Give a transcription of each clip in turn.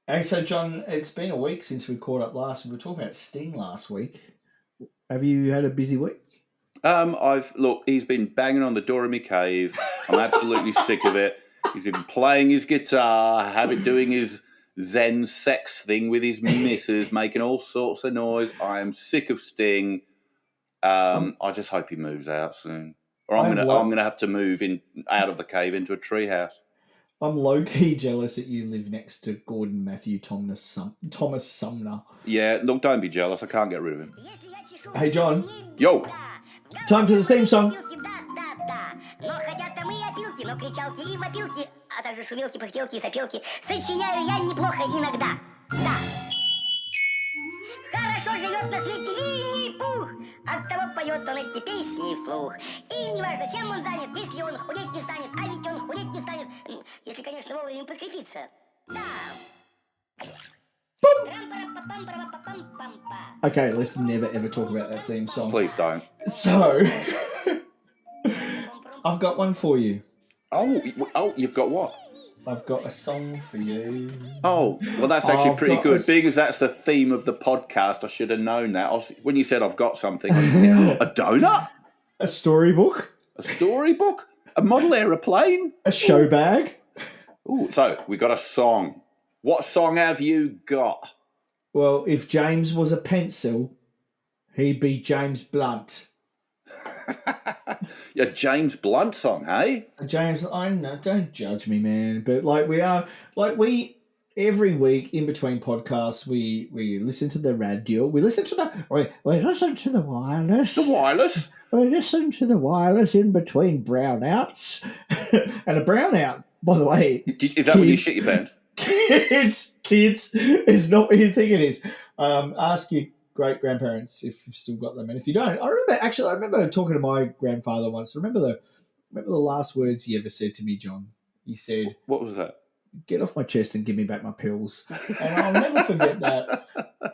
Hey, so John, it's been a week since we caught up last. We were talking about Sting last week. Have you had a busy week? He's been banging on the door of my cave. I'm absolutely sick of it. He's been playing his guitar, doing his Zen sex thing with his missus, making all sorts of noise. I am sick of Sting. I just hope he moves out soon, or I'm gonna have to move out of the cave into a treehouse. I'm low-key jealous that you live next to Gordon Matthew Thomas Sumner. Yeah, look, don't be jealous. I can't get rid of him. Hey, John. Yo. Time for the theme song. Хорошо живет на свете Винни-Пух, оттого поет он эти песни вслух. И неважно, чем он занят, если он худеть не станет, а ведь он худеть не станет, если, конечно, вовремя подкрепиться. Да. Okay, let's never ever talk about that theme song. Please don't. So, I've got one for you. Oh, you've got what? I've got a song for you. Oh, well, that's actually pretty good. Being as that's the theme of the podcast, I should have known that. When you said I've got something, a donut? A storybook? A storybook? A model aeroplane? A show bag? Ooh, so we got a song. What song have you got? Well, if James was a pencil, he'd be James Blunt. Yeah, James Blunt song, hey? James, I know, don't judge me, man. But we every week in between podcasts, we listen to the radio. We listen to the wireless. The wireless. We listen to the wireless in between brownouts. And a brownout, by the way. Is that when you shit your pants? Kids is not what you think it is. Ask your great grandparents if you've still got them, and if you don't, I remember talking to my grandfather once. Remember the last words he ever said to me, John. He said, "What was that? Get off my chest and give me back my pills." And I'll never forget that.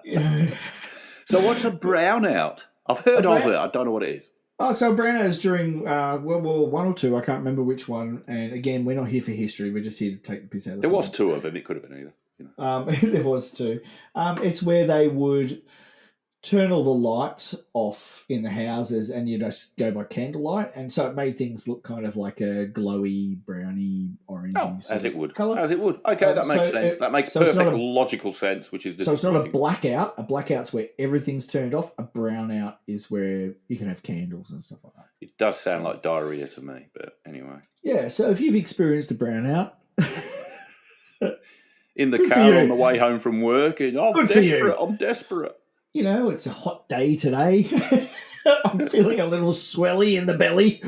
You know. So what's a brownout? I've heard of it. I don't know what it is. Oh, so brownout is during World War One or two. I can't remember which one. And again, we're not here for history. We're just here to take the piss out of. There was two of them. It could have been either. You know. There was two. It's where they would turn all the lights off in the houses and you just go by candlelight. And so it made things look kind of like a glowy, browny, orangey as it would. Colour. As it would. Okay, that makes sense. That makes perfect logical sense, which is... So it's not a blackout. A blackout's where everything's turned off. A brownout is where you can have candles and stuff like that. It does sound like diarrhea to me, but anyway. Yeah, so if you've experienced a brownout... in the car on the way home from work, and I'm desperate. You know, it's a hot day today. I'm feeling a little swelly in the belly.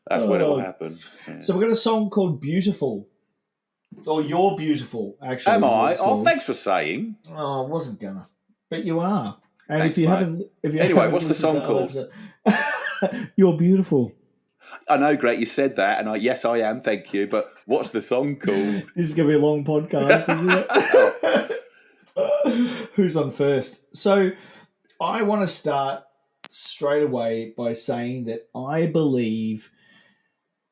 That's when it will happen. Yeah. So we've got a song called Beautiful. Or You're Beautiful, actually. Am I? Oh, thanks for saying. Oh, I wasn't gonna. But you are. And thanks, if you haven't... Anyway, what's the song called? You're Beautiful. I know, great, you said that, and yes, I am, thank you, but what's the song called? This is going to be a long podcast, isn't it? Who's on first? So I want to start straight away by saying that I believe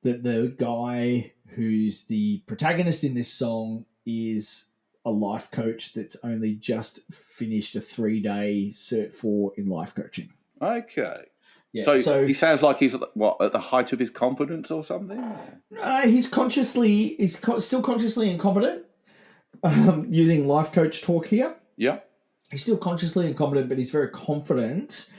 that the guy who's the protagonist in this song is a life coach that's only just finished a 3-day Cert 4 in life coaching. Okay. Yeah, so he sounds like he's at the height of his confidence or something? He's still consciously incompetent, using life coach talk here. Yeah. He's still consciously incompetent, but he's very confident.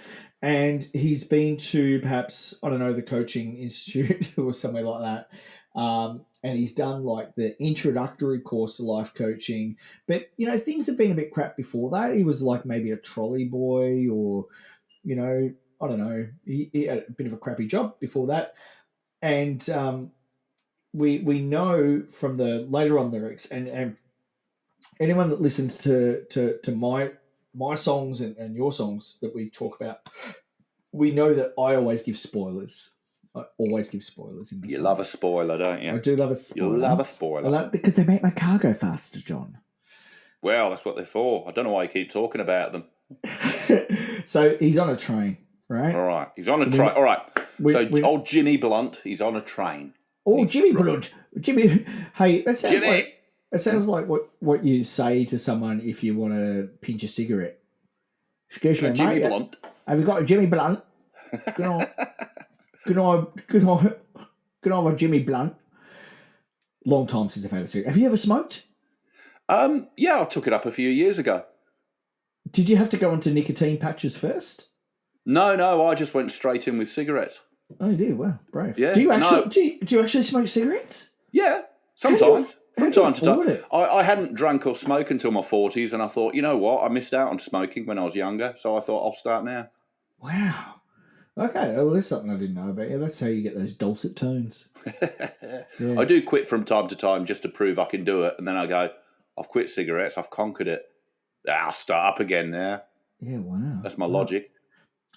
And he's been to perhaps, I don't know, the coaching institute or somewhere like that. And he's done like the introductory course to life coaching. But, you know, things have been a bit crap before that. He was like maybe a trolley boy or, you know, I don't know. He had a bit of a crappy job before that. And we know from the later on lyrics, and anyone that listens to my songs and your songs that we talk about, we know that I always give spoilers. I always give spoilers in this. You love a spoiler, don't you? I do love a spoiler. You love a spoiler. Because they make my car go faster, John. Well, that's what they're for. I don't know why you keep talking about them. So he's on a train. Right. All right. He's on a train. All right. Old Jimmy Blunt, he's on a train. Oh, Jimmy Blunt. Jimmy. Hey, that sounds Jimmy. like It sounds like what you say to someone if you want to pinch a cigarette. Excuse me, Jimmy mate. Blunt. Have you got a Jimmy Blunt? Can I have a Jimmy Blunt? Long time since I've had a cigarette. Have you ever smoked? Yeah, I took it up a few years ago. Did you have to go into nicotine patches first? No, I just went straight in with cigarettes. Oh, you do? Wow, brave. Yeah, Do you actually no. do you actually smoke cigarettes? Yeah, sometimes. How From do you time to time. afford it? I hadn't drank or smoked until my 40s, and I thought, you know what? I missed out on smoking when I was younger, so I thought I'll start now. Wow. Okay, well, there's something I didn't know about you. That's how you get those dulcet tones. Yeah. I do quit from time to time just to prove I can do it, and then I go, I've quit cigarettes, I've conquered it. I'll start up again now. Yeah, wow. That's my logic.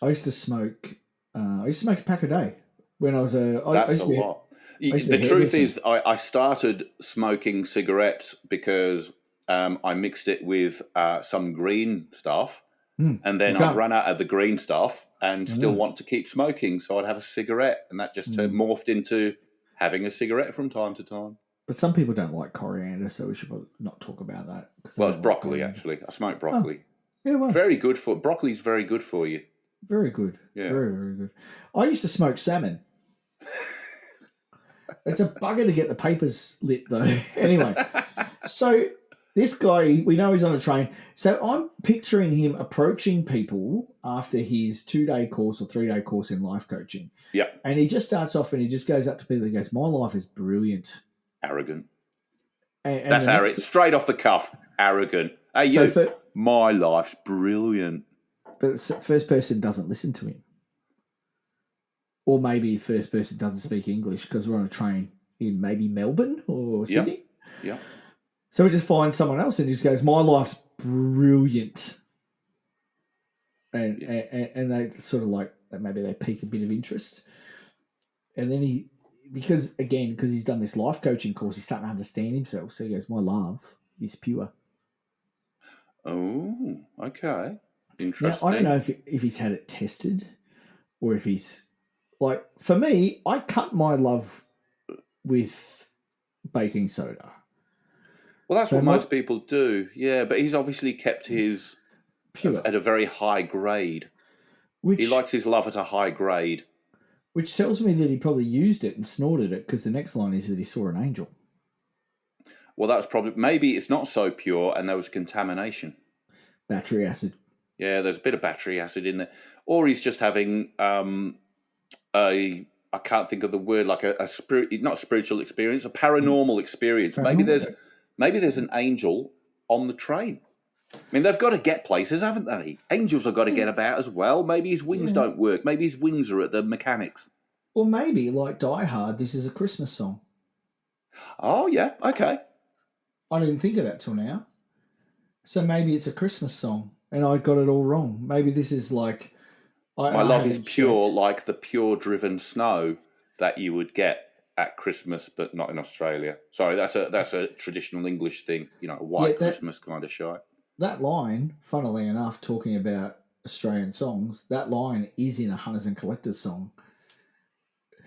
I used to smoke. I used to smoke a pack a day when I was a. That's a lot. The truth is, I started smoking cigarettes because I mixed it with some green stuff, and then I'd run out of the green stuff and still want to keep smoking, so I'd have a cigarette, and that just morphed into having a cigarette from time to time. But some people don't like coriander, so we should probably not talk about that. Well, it's broccoli, actually. I smoke broccoli. Oh, yeah, well. Broccoli's very good for you. Very good. Yeah. Very, very good. I used to smoke salmon. It's a bugger to get the papers lit, though. Anyway, so this guy, we know he's on a train. So I'm picturing him approaching people after his 2-day course or 3-day course in life coaching. Yeah. And he just starts off and he just goes up to people and goes, my life is brilliant. Arrogant. And that's arrogant. Straight off the cuff. Arrogant. Hey, my life's brilliant. But the first person doesn't listen to him. Or maybe first person doesn't speak English because we're on a train in maybe Melbourne or Sydney. Yeah. So we just find someone else and he just goes, my life's brilliant. And they sort of like, maybe they pique a bit of interest. And then because he's done this life coaching course, he's starting to understand himself. So he goes, my love is pure. Oh, okay. Interesting. Now, I don't know if he's had it tested or if he's... Like, for me, I cut my love with baking soda. Well, that's what most people do, yeah. But he's obviously kept his pure at a very high grade. He likes his love at a high grade. Which tells me that he probably used it and snorted it because the next line is that he saw an angel. Well, that's probably... Maybe it's not so pure and there was contamination. Battery acid. Yeah, there's a bit of battery acid in there. Or he's just having... I can't think of the word, like a spirit, not a spiritual experience, a paranormal experience. Maybe there's an angel on the train. I mean, they've got to get places, haven't they? Angels have got to get about as well. Maybe his wings don't work. Maybe his wings are at the mechanics. Or maybe, like Die Hard, this is a Christmas song. Oh, yeah, okay. I didn't think of that till now. So maybe it's a Christmas song, and I got it all wrong. Maybe this is like... My love is pure, like the pure-driven snow that you would get at Christmas, but not in Australia. Sorry, that's a traditional English thing, a white Christmas kind of show. That line, funnily enough, talking about Australian songs, that line is in a Hunters and Collectors song.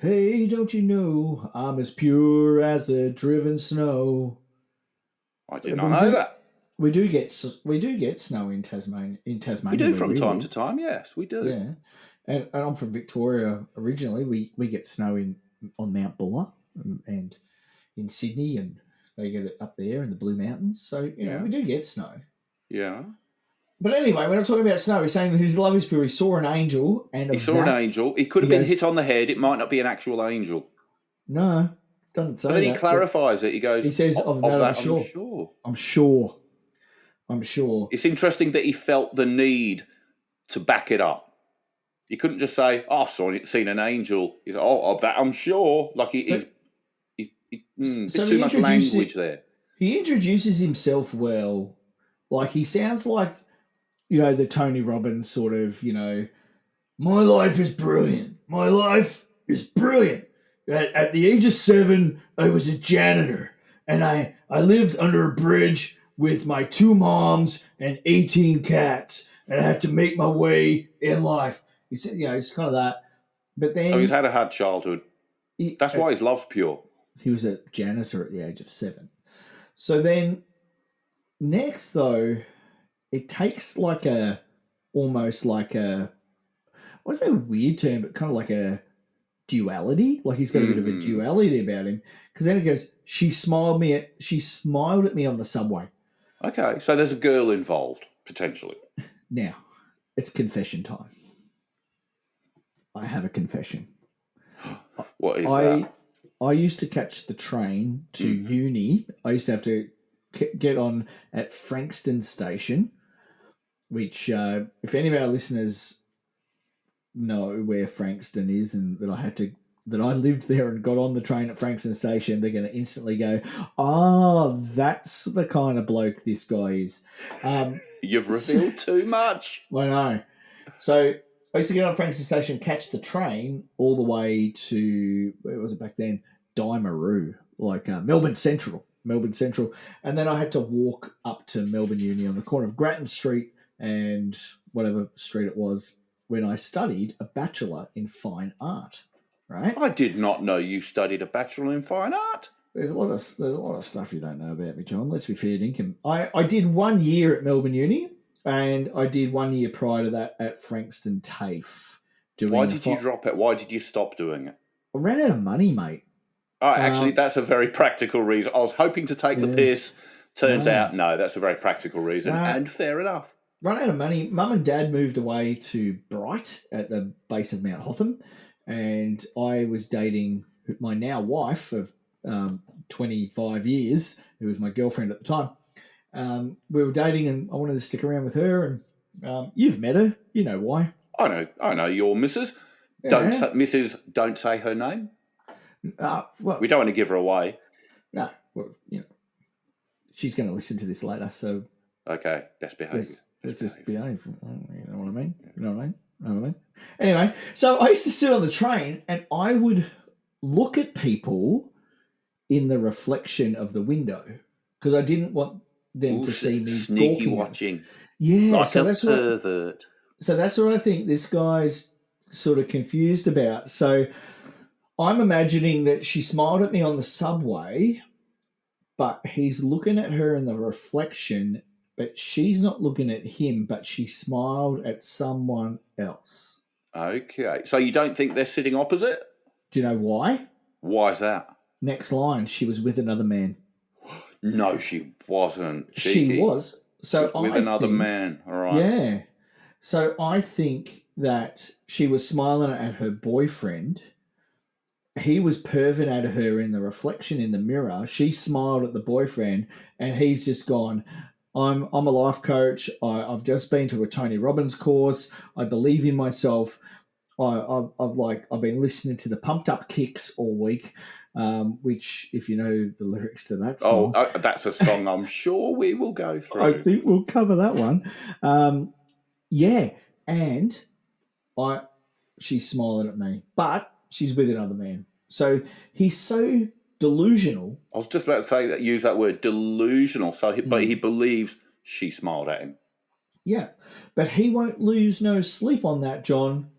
Hey, don't you know I'm as pure as the driven snow? I did not know that. We do get snow in Tasmania. We do from time to time. Yes, we do. Yeah, and I'm from Victoria originally. We get snow on Mount Buller and in Sydney, and they get it up there in the Blue Mountains. So we do get snow. Yeah. But anyway, when I'm talking about snow, he's saying that his love is pure. He saw an angel, and he saw an angel. He could have been hit on the head. It might not be an actual angel. No, doesn't say. But then he clarifies it. He goes. He says, "Of that, I'm sure. I'm sure." It's interesting that he felt the need to back it up. He couldn't just say, "Oh, I've seen an angel." He's like, "Oh, of that I'm sure." Like he's too much language there. He introduces himself well. Like he sounds like, the Tony Robbins sort of, my life is brilliant. My life is brilliant. At the age of 7, I was a janitor, and I lived under a bridge with my 2 moms and 18 cats, and I had to make my way in life. He said, it's kind of that. But then, so he's had a hard childhood. That's why his love's pure. He was a janitor at the age of 7. So then next, though, it takes almost like a, what's that weird term, but kind of like a duality. Like he's got a bit of a duality about him. Because then it goes, she smiled at me on the subway. Okay, so there's a girl involved, potentially. Now, it's confession time. I have a confession. What is that? I used to catch the train to uni. I used to have to get on at Frankston Station, which, if any of our listeners know where Frankston is and that I lived there and got on the train at Frankston Station, they're going to instantly go, that's the kind of bloke this guy is. You've revealed too much. I know. So I used to get on Frankston Station, catch the train all the way to, where was it back then? Dymaroo, like Melbourne Central. And then I had to walk up to Melbourne Uni on the corner of Grattan Street and whatever street it was when I studied a Bachelor in Fine Art, right? I did not know you studied a Bachelor in Fine Art. There's a lot of stuff you don't know about me, John. Let's be fair dinkum. I did 1 year at Melbourne Uni, and I did 1 year prior to that at Frankston TAFE. Why did you drop it? Why did you stop doing it? I ran out of money, mate. Oh, actually, that's a very practical reason. I was hoping to take the piss. Turns out, no, that's a very practical reason, and fair enough. Run out of money. Mum and Dad moved away to Bright at the base of Mount Hotham, and I was dating my now wife of 25 years, who was my girlfriend at the time. We were dating, and I wanted to stick around with her, and you've met her. You know why. I know your missus. Yeah. Don't say her name. Well, we don't want to give her away. No, well, she's going to listen to this later, so okay, best behaviour. Let's just behave. You know what I mean? You know what I mean? Anyway, so I used to sit on the train and I would look at people in the reflection of the window because I didn't want them to see me sneaky watching. Yeah, like a pervert. So that's what I think this guy's sort of confused about. So I'm imagining that she smiled at me on the subway, but he's looking at her in the reflection, but she's not looking at him, but she smiled at someone else. Okay. So you don't think they're sitting opposite? Do you know why? Why is that? Next line, she was with another man. No, she wasn't. She was. So she was with another man. All right. Yeah. So I think that she was smiling at her boyfriend. He was perving at her in the reflection in the mirror. She smiled at the boyfriend, and he's just gone, I'm a life coach. I've just been to a Tony Robbins course. I believe in myself. I've been listening to the Pumped Up Kicks all week, which, if you know the lyrics to that song, that's a song I'm sure we will go through. I think we'll cover that one. Yeah, and she's smiling at me, but she's with another man. So he's so delusional. I was just about to say use that word, delusional. But he believes she smiled at him. Yeah, but he won't lose no sleep on that, John,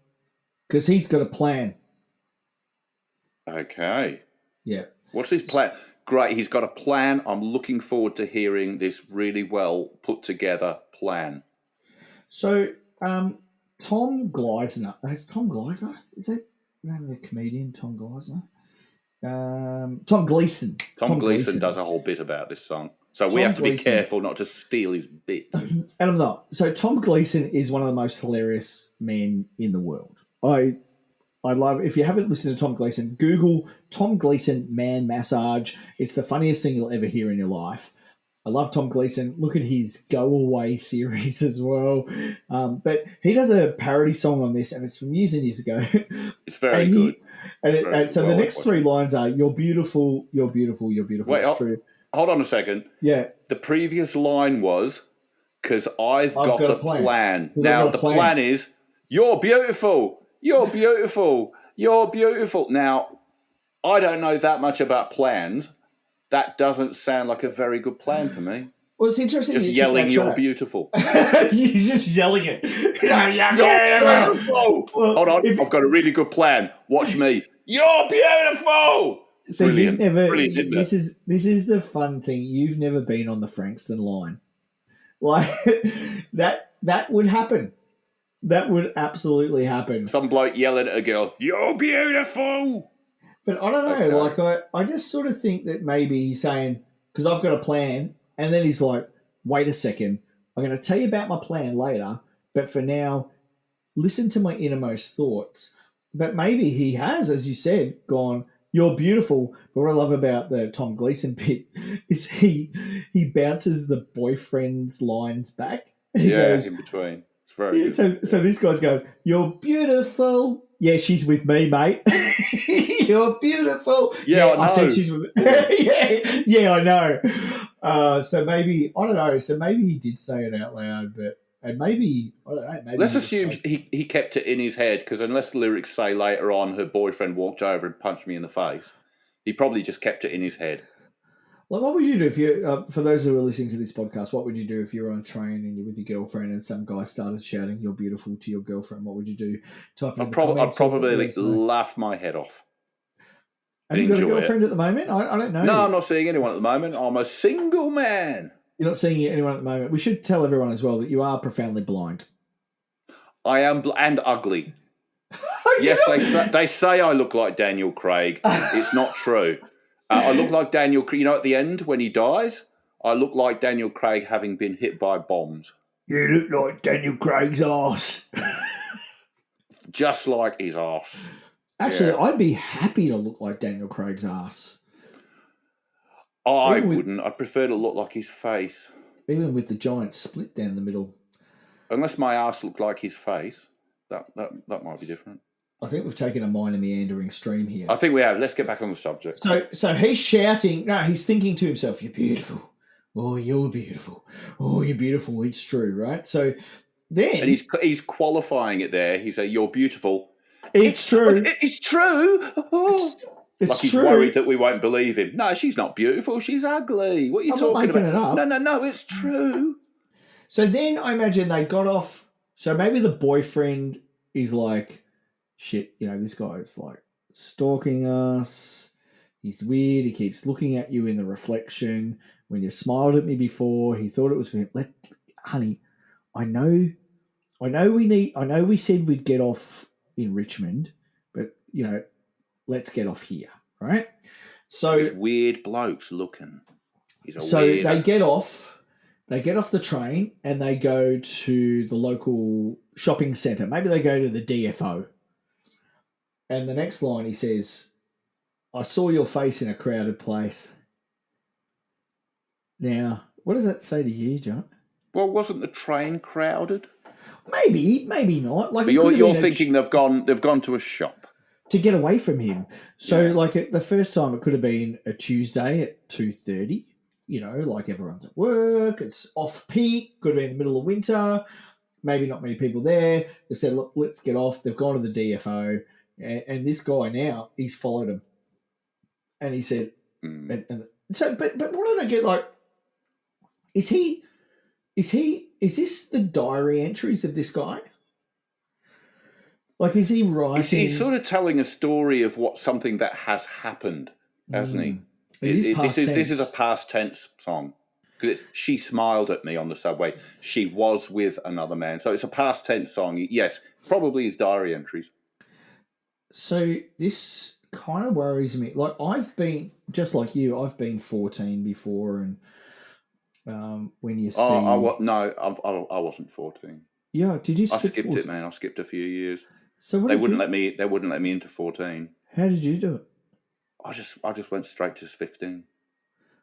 because he's got a plan. Okay. Yeah. What's his plan? Great, he's got a plan. I'm looking forward to hearing this really well put together plan. So, Tom Gleeson. Tom Gleeson? Is that the name of the comedian, Tom Gleeson? Tom Gleeson. Tom Gleeson does a whole bit about this song. So we have to be careful not to steal his bit. And I'm not. So Tom Gleeson is one of the most hilarious men in the world. I love, if you haven't listened to Tom Gleeson, Google Tom Gleeson man massage. It's the funniest thing you'll ever hear in your life. I love Tom Gleeson. Look at his Go Away series as well. But he does a parody song on this, and it's from years and years ago. It's very good. And so the next three lines are, you're beautiful, you're beautiful, you're beautiful. Wait, it's true. Hold on a second. Yeah. The previous line was, because I've got a plan. Now, the plan is, you're beautiful, you're beautiful, you're beautiful. Now, I don't know that much about plans. That doesn't sound like a very good plan to me. Well, it's interesting. Just yelling, you're beautiful. You're just yelling it. You're beautiful. Hold on, I've got a really good plan. Watch me. You're beautiful. So you've Brilliant. never. Brilliant, isn't it? This is the fun thing. You've never been on the Frankston line, like that would happen. That would absolutely happen. Some bloke yelling at a girl, "You're beautiful." But I don't know. Okay. Like I just sort of think that maybe he's saying because I've got a plan, and then he's like, "Wait a second, I'm going to tell you about my plan later, but for now, listen to my innermost thoughts." But maybe he has, as you said, gone. You're beautiful. But what I love about the Tom Gleeson bit is he bounces the boyfriend's lines back, and he Yeah, goes, in between. It's very yeah, good. so this guy's going, "You're beautiful." Yeah, she's with me, mate. You're beautiful. Yeah, I I said know. she's with. Yeah, I know. So maybe I don't know. So maybe he did say it out loud, but and maybe I don't know. Maybe Let's he just assume like, he kept it in his head, because unless the lyrics say later on her boyfriend walked over and punched me in the face, he probably just kept it in his head. Like, what would you do if you, for those who are listening to this podcast, what would you do if you're on a train and you're with your girlfriend and some guy started shouting "You're beautiful" to your girlfriend? What would you do? Type it in I'd the comments. Or probably let us know. laugh my head off. Have you got a Enjoy girlfriend it. at the moment? I don't know. No, I'm not seeing anyone at the moment. I'm a single man. You're not seeing anyone at the moment. We should tell everyone as well that you are profoundly blind. I am and ugly. You Yes, know- they say I look like Daniel Craig. It's not true. I look like Daniel Craig. You know, at the end when he dies, I look like Daniel Craig having been hit by bombs. You look like Daniel Craig's ass. Just like his arse. Actually, Yeah. I'd be happy to look like Daniel Craig's ass. I Even with- wouldn't. I'd prefer to look like his face. Even with the giant split down the middle. Unless my arse looked like his face, that might be different. I think we've taken a minor meandering stream here. I think we have. Let's get back on the subject. So he's shouting. No, he's thinking to himself, "You're beautiful. Oh, you're beautiful. Oh, you're beautiful." It's true, right? So then, And he's qualifying it there. He said, "You're beautiful." it's true. It's true. Oh. It's Like he's true. worried that we won't believe him. No, she's not beautiful. She's ugly. What are you I'm not talking making about? it up. No, it's true. So then I imagine they got off. So maybe the boyfriend is like, "Shit, this guy's like stalking us. He's weird. He keeps looking at you in the reflection. When you smiled at me before, he thought it was for him. Honey, I know we said we'd get off in Richmond, but let's get off here, right?" So These weird blokes looking. He's a so weird. they get off. They get off the train and they go to the local shopping centre. Maybe they go to the DFO. And the next line he says, "I saw your face in a crowded place." Now, what does that say to you, John? Well, wasn't the train crowded? Maybe not. Like But you're thinking they've gone to a shop. to get away from him. So, Yeah. like the first time, it could have been a Tuesday at 2:30. Like everyone's at work. It's off peak. Could have been in the middle of winter. Maybe not many people there. They said, "Look, let's get off." They've gone to the DFO, and this guy now he's followed him, and he said, and so, but what did I get? Like, is this the diary entries of this guy? Like, is he writing? He's sort of telling a story of something that has happened, hasn't he? It is past tense. This is a past tense song. Because she smiled at me on the subway. She was with another man. So it's a past tense song. Yes, probably his diary entries. So this kind of worries me. Like, I've been, just like you, I've been 14 before, and when you see... I wasn't 14. Yeah, did you skip I skipped 14? it, man. I skipped a few years. So what They wouldn't let me into 14. How did you do it? I just went straight to 15.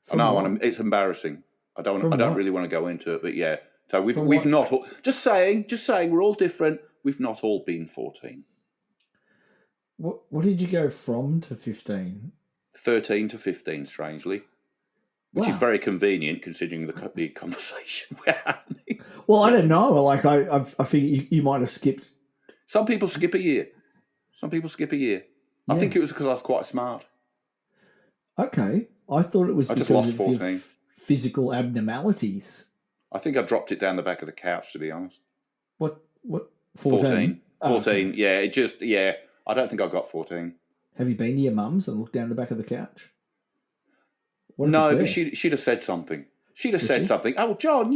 From I know, what? and it's embarrassing. I don't From what? really want to go into it, but yeah. So From we've what? not all, just saying we're all different. We've not all been 14. What did you go from to 15? 13 to 15, strangely. Which is Wow. very convenient considering the conversation we're having. Well, I don't know. Like, I figure you might have skipped. Some people skip a year. I Yeah. think it was because I was quite smart. Okay. I thought it was I just because lost of your 14. physical abnormalities. I think I dropped it down the back of the couch, to be honest. What? 14? 14. Oh, okay. Yeah, I don't think I got 14. Have you been to your mum's and looked down the back of the couch? What if No, it's but there? she'd have said something. She'd have Would said she? something. Oh, John,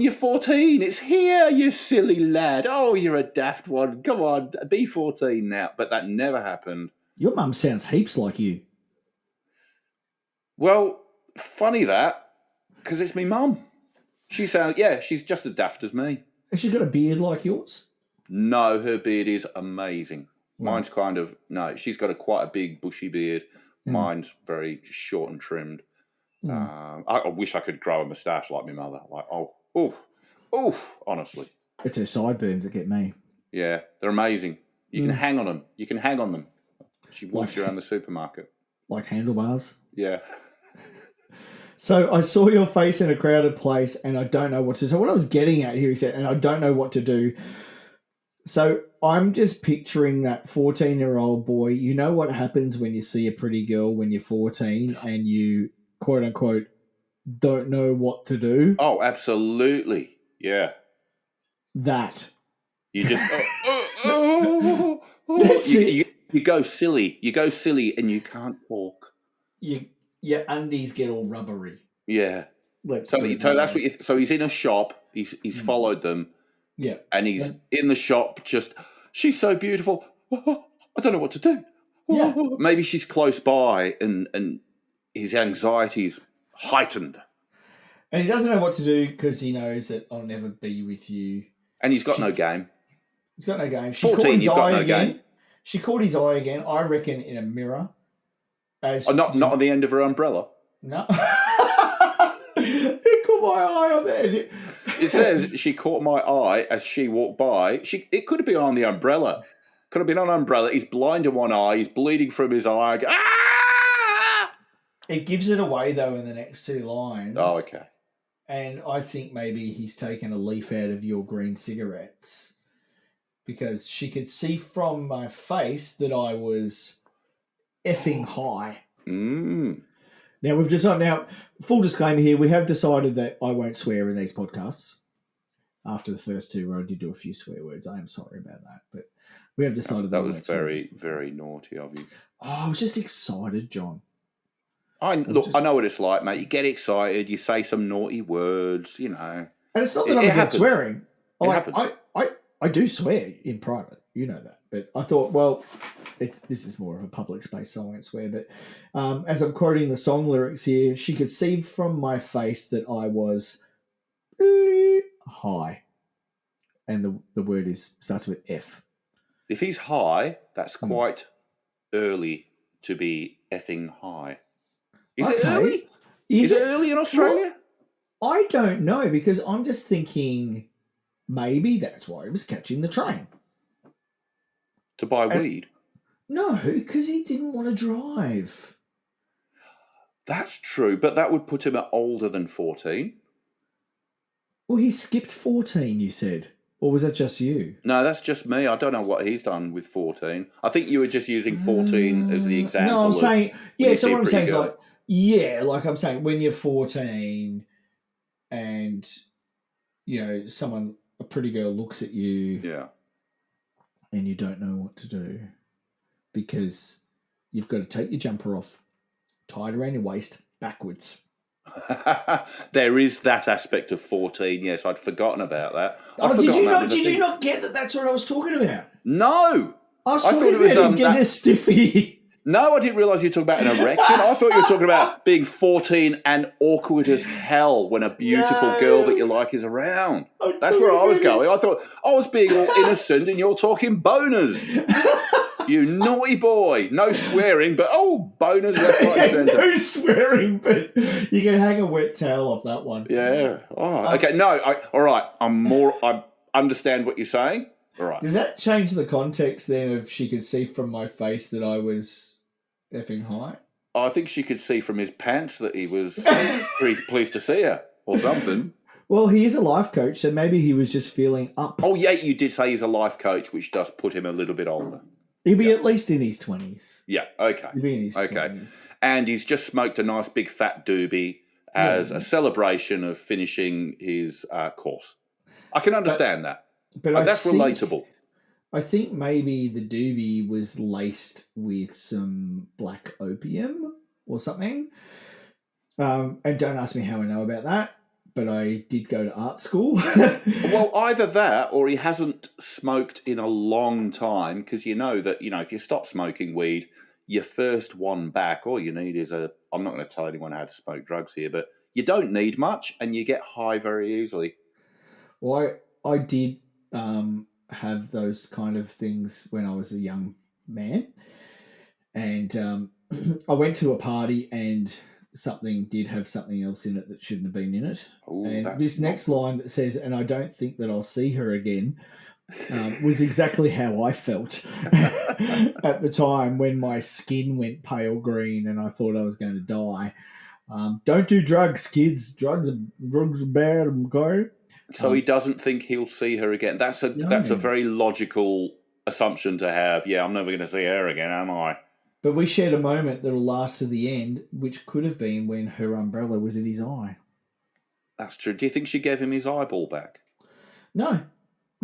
you're 14. It's here, you silly lad. Oh, you're a daft one. Come on, be 14 now. But that never happened. Your mum sounds heaps like you. Well, funny that, because it's me mum. She's just as daft as me. Has she got a beard like yours? No, her beard is amazing. Right. Mine's she's got quite a big bushy beard. Mine's very short and trimmed. I wish I could grow a moustache like my mother. Like, honestly. It's her sideburns that get me. Yeah, they're amazing. You can hang on them. She walks around the supermarket. Like handlebars? Yeah. So I saw your face in a crowded place and I don't know what to do. So what I was getting at here, he said, and I don't know what to do. So I'm just picturing that 14-year-old boy. You know what happens when you see a pretty girl when you're 14 and you, quote unquote, don't know what to do? Oh, absolutely. Yeah. That. You just That's it. You go silly. You go silly and you can't talk. Your undies get all rubbery. Yeah. So he's in a shop. He's followed them. Yeah. And he's in the shop just, she's so beautiful. I don't know what to do. Yeah. Maybe she's close by and his anxiety's heightened. And he doesn't know what to do because he knows that I'll never be with you. And he's got no game. He's got no game. She 14, caught his you've got eye no again. game. She caught his eye again, I reckon, in a mirror. Not on the end of her umbrella. No. It caught my eye on there. It says she caught my eye as she walked by. It could have been on the umbrella. Could have been on an umbrella. He's blind in one eye. He's bleeding from his eye. Ah! It gives it away, though, in the next two lines. Oh, okay. And I think maybe he's taken a leaf out of your green cigarettes because she could see from my face that I was effing high. Now, we've decided, full disclaimer here, we have decided that I won't swear in these podcasts. After the first two where I did do a few swear words, I am sorry about that. But we have decided that was very, very naughty of you. Oh, I was just excited, John. I know what it's like, mate. You get excited, you say some naughty words, you know. And it's not that I'm against swearing. I do swear in private. You know that. But I thought, well, this is more of a public space, so I won't swear. But as I'm quoting the song lyrics here, she could see from my face that I was high. And the word starts with F. If he's high, that's quite early to be effing high. Is it early? Is it early in Australia? Well, I don't know, because I'm just thinking maybe that's why he was catching the train. To buy weed? No, because he didn't want to drive. That's true, but that would put him at older than 14. Well, he skipped 14, you said. Or was that just you? No, that's just me. I don't know what he's done with 14. I think you were just using 14 as the example. No, I'm saying, so what I'm saying is like I'm saying when you're 14 and, a pretty girl looks at you. Yeah. And you don't know what to do because you've got to take your jumper off, tie it around your waist backwards. There is that aspect of 14. Yes, I'd forgotten about that. Did you not get that? That's what I was talking about. No, I was talking about him getting a stiffy. No, I didn't realise you were talking about an erection. I thought you were talking about being 14 and awkward as hell when a beautiful girl that you like is around. That's where I was going. I thought I was being all innocent and you're talking boners. You naughty boy. No swearing, but boners left, right and centre. No swearing, but you can hang a wet towel off that one. Yeah. Oh, okay. No, all right. I understand what you're saying. All right. Does that change the context then of she could see from my face that I was effing high? I think she could see from his pants that he was very pleased to see her or something. Well, he is a life coach, so maybe he was just feeling up. Oh, yeah, you did say he's a life coach, which does put him a little bit older. He'll be at least in his 20s. Yeah, okay. He'll be in his 20s. And he's just smoked a nice big fat doobie as a celebration of finishing his course. I can understand that. But that's relatable. I think maybe the doobie was laced with some black opium or something. And don't ask me how I know about that, but I did go to art school. Well, either that or he hasn't smoked in a long time, because you know that, if you stop smoking weed, your first one back, all you need is I'm not going to tell anyone how to smoke drugs here, but you don't need much and you get high very easily. Well, I did have those kind of things when I was a young man. And I went to a party and something did have something else in it that shouldn't have been in it. Ooh, And that's this not next line that says, "And I don't think that I'll see her again," was exactly how I felt at the time when my skin went pale green and I thought I was going to die. Don't do drugs, kids. Drugs are bad. Okay. So he doesn't think he'll see her again. That's a No. very logical assumption to have. Yeah, I'm never going to see her again, am I? But we shared a moment that'll last to the end, which could have been when her umbrella was in his eye. That's true. Do you think she gave him his eyeball back? No,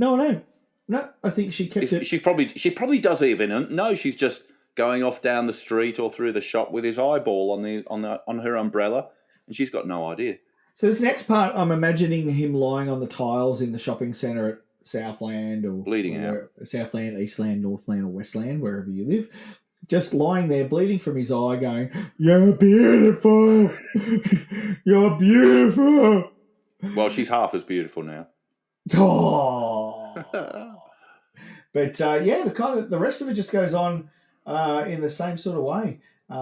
I think she kept it. She probably does even. No, she's just going off down the street or through the shop with his eyeball on her umbrella, and she's got no idea. So this next part, I'm imagining him lying on the tiles in the shopping centre at Southland or Bleeding out. Southland, Eastland, Northland, or Westland, wherever you live. Just lying there, bleeding from his eye, going, "You're beautiful, you're beautiful." Well, she's half as beautiful now. Oh. But the rest of it just goes on in the same sort of way,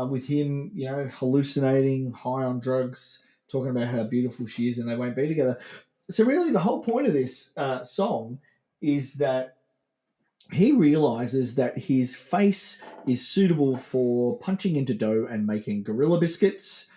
with him, hallucinating, high on drugs, talking about how beautiful she is, and they won't be together. So really, the whole point of this song is that he realizes that his face is suitable for punching into dough and making gorilla biscuits.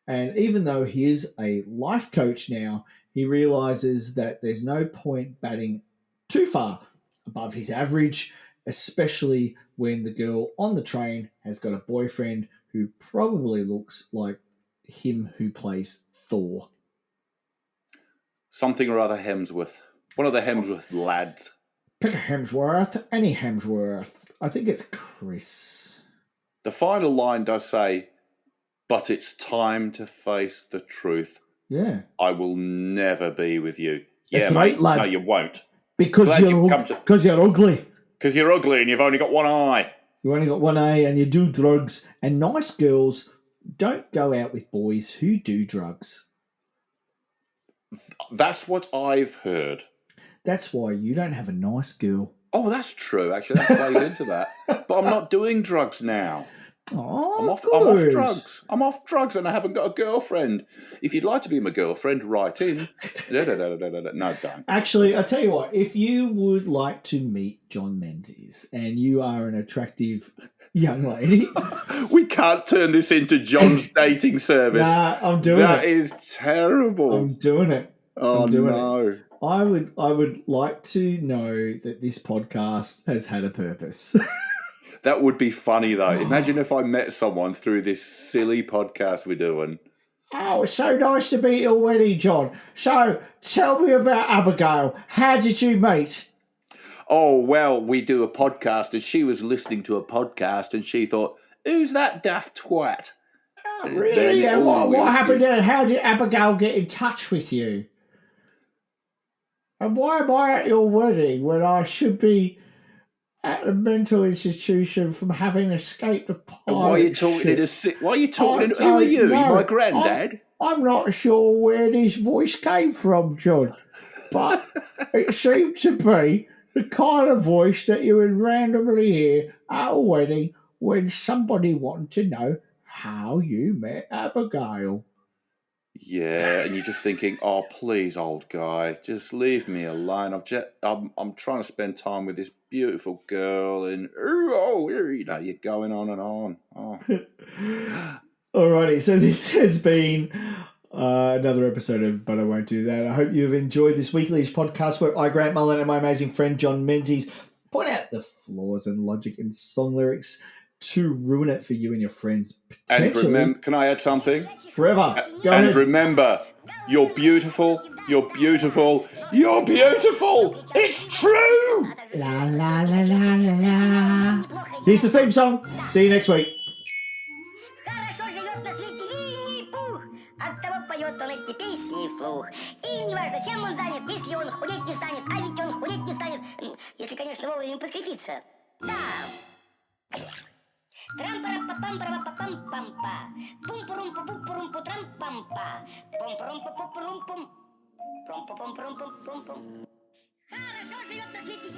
And even though he is a life coach now, he realizes that there's no point batting too far above his average, especially when the girl on the train has got a boyfriend who probably looks like him who plays Thor. Something or other Hemsworth. One of the Hemsworth lads. Pick a Hemsworth, any Hemsworth. I think it's Chris. The final line does say, "But it's time to face the truth. Yeah. I will never be with you." That's Yeah, right, mate. lad. No, you won't. Because you're ugly. Because you're ugly and you've only got one eye. You only got one eye and you do drugs. And nice girls don't go out with boys who do drugs. That's what I've heard. That's why you don't have a nice girl. Oh, that's true. Actually, that plays into that. But I'm not doing drugs now. Oh, I'm off drugs. I'm off drugs and I haven't got a girlfriend. If you'd like to be my girlfriend, write in. No, don't. Actually, I tell you what, if you would like to meet John Menzies and you are an attractive young lady... We can't turn this into John's dating service. Nah, I'm doing it. That is terrible. I'm doing it. Oh, no. I would like to know that this podcast has had a purpose. That would be funny, though. Imagine if I met someone through this silly podcast we're doing. Oh, it's so nice to meet you already, John. So, tell me about Abigail. How did you meet? Oh, well, we do a podcast, and she was listening to a podcast, and she thought, "Who's that daft twat?" Oh, really? And what happened there? How did Abigail get in touch with you? And why am I at your wedding when I should be at a mental institution from having escaped a pirate Why are you talking ship? Who are you? No, You my granddad? I'm not sure where this voice came from, John, but it seemed to be the kind of voice that you would randomly hear at a wedding when somebody wanted to know how you met Abigail. Yeah, and you're just thinking, "Oh, please, old guy, just leave me alone. I'm trying to spend time with this beautiful girl, and you're going on and on." Oh. Alrighty, so this has been another episode of But I Won't Do That. I hope you've enjoyed this weekly's podcast where I, Grant Mullen, and my amazing friend John Menzies point out the flaws and logic in song lyrics, to ruin it for you and your friends And potentially remember, can I add something? forever. Go And ahead. remember, you're beautiful. You're beautiful. You're beautiful. It's true. La la la la la la. Here's the theme song. See you next week. Хорошо живет на свете Винни-Пух, оттого поет он эти песни вслух. И неважно, чем он занят, если он худеть не станет, а ведь он худеть не станет, если, конечно, вовремя подкрепиться. Да. Трам-парам-па-пам-парам-па-пам-пам-па. Пум-пурум-пу-пум-пурум-пу-трам-пам-па. Пум-пурум-пу-пу-пурум-пум. Пум-пу-пум-пурум-пум-пум-пум. Хорошо живет на свете